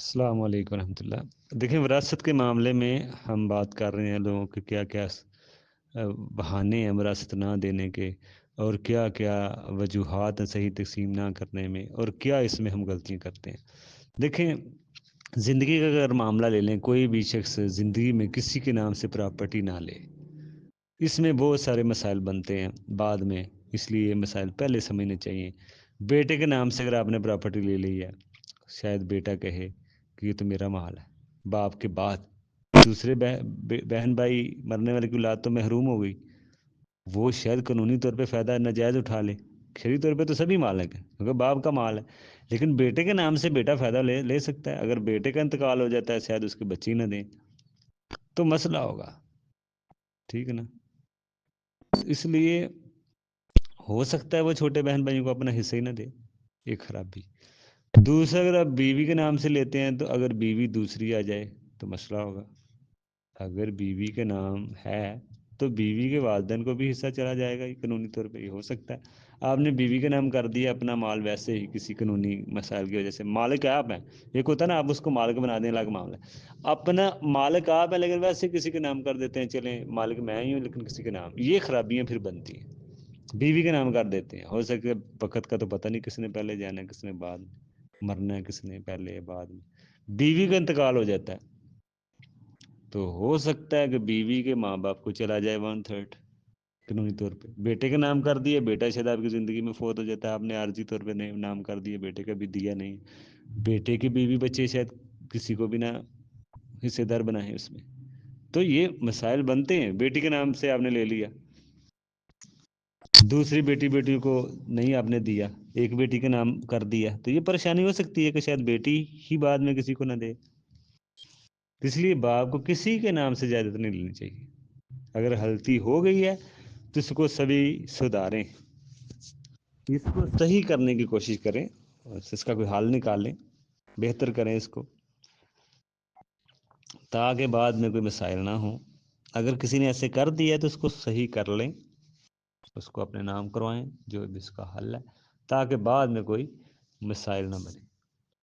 السلام علیکم ورحمۃ اللہ۔ دیکھیں، وراثت کے معاملے میں ہم بات کر رہے ہیں لوگوں کے کیا کیا بہانے ہیں وراثت نہ دینے کے، اور کیا کیا وجوہات ہیں صحیح تقسیم نہ کرنے میں، اور کیا اس میں ہم غلطیاں کرتے ہیں۔ دیکھیں، زندگی کا اگر معاملہ لے لیں، کوئی بھی شخص زندگی میں کسی کے نام سے پراپرٹی نہ لے، اس میں بہت سارے مسائل بنتے ہیں بعد میں، اس لیے یہ مسائل پہلے سمجھنے چاہیے۔ بیٹے کے نام سے اگر آپ نے پراپرٹی لے لی ہے، شاید بیٹا کہے کہ یہ تو میرا مال ہے، باپ کے بعد دوسرے بہن بھائی مرنے والے کی اولاد تو محروم ہو گئی، وہ شاید قانونی طور پہ فائدہ ناجائز اٹھا لے۔ شرعی طور پہ تو سبھی مالک ہیں کیونکہ باپ کا مال ہے، لیکن بیٹے کے نام سے بیٹا فائدہ لے سکتا ہے۔ اگر بیٹے کا انتقال ہو جاتا ہے، شاید اس کے بچے ہی نہ دیں تو مسئلہ ہوگا، ٹھیک ہے نا؟ اس لیے ہو سکتا ہے وہ چھوٹے بہن بھائیوں کو اپنا حصہ ہی نہ دے، ایک خرابی۔ دوسرا، اگر آپ بیوی کے نام سے لیتے ہیں تو اگر بیوی دوسری آ جائے تو مسئلہ ہوگا۔ اگر بیوی کے نام ہے تو بیوی کے والدین کو بھی حصہ چلا جائے گا، یہ قانونی طور پہ یہ ہو سکتا ہے۔ آپ نے بیوی کے نام کر دیا اپنا مال، ویسے ہی کسی قانونی مسائل کی وجہ سے مالک آپ ہیں، ایک ہوتا ہے نا آپ اس کو مالک بنا دیں، الگ معاملہ ہے۔ اپنا مالک آپ ہیں لیکن ویسے کسی کے نام کر دیتے ہیں، چلیں مالک میں ہی ہوں لیکن کسی کے نام، یہ خرابیاں پھر بنتی ہیں۔ بیوی کے نام کر دیتے ہیں، ہو سکتا ہے وقت کا تو پتہ نہیں کس نے پہلے جانا ہے کس نے بعد میں، مرنا ہے کس نے پہلے بعد میں، بیوی کا انتقال ہو جاتا ہے تو ہو سکتا ہے کہ بیوی کے ماں باپ کو چلا جائے 1/3 قانونی طور پہ۔ بیٹے کے نام کر دیے، بیٹا شاید آپ کی زندگی میں فوت ہو جاتا ہے، آپ نے عارضی طور پہ نام کر دیے، بیٹے کا بھی دیا نہیں، بیٹے کے بیوی بچے شاید کسی کو بھی نہ حصے دار بنائیں اس میں، تو یہ مسائل بنتے ہیں۔ بیٹی کے نام سے آپ نے لے لیا، دوسری بیٹی کو نہیں آپ نے دیا، ایک بیٹی کے نام کر دیا، تو یہ پریشانی ہو سکتی ہے کہ شاید بیٹی ہی بعد میں کسی کو نہ دے۔ اس لیے باپ کو کسی کے نام سے جائیداد نہیں لینی چاہیے۔ اگر غلطی ہو گئی ہے تو اس کو سبھی سدھاریں، اس کو صحیح کرنے کی کوشش کریں، اور اس کا کوئی حل نکالیں، بہتر کریں اس کو، تاکہ بعد میں کوئی مسائل نہ ہوں۔ اگر کسی نے ایسے کر دیا ہے تو اس کو صحیح کر لیں، اس کو اپنے نام کروائیں جو بھی اس کا حل ہے، تاکہ بعد میں کوئی مسائل نہ بنے۔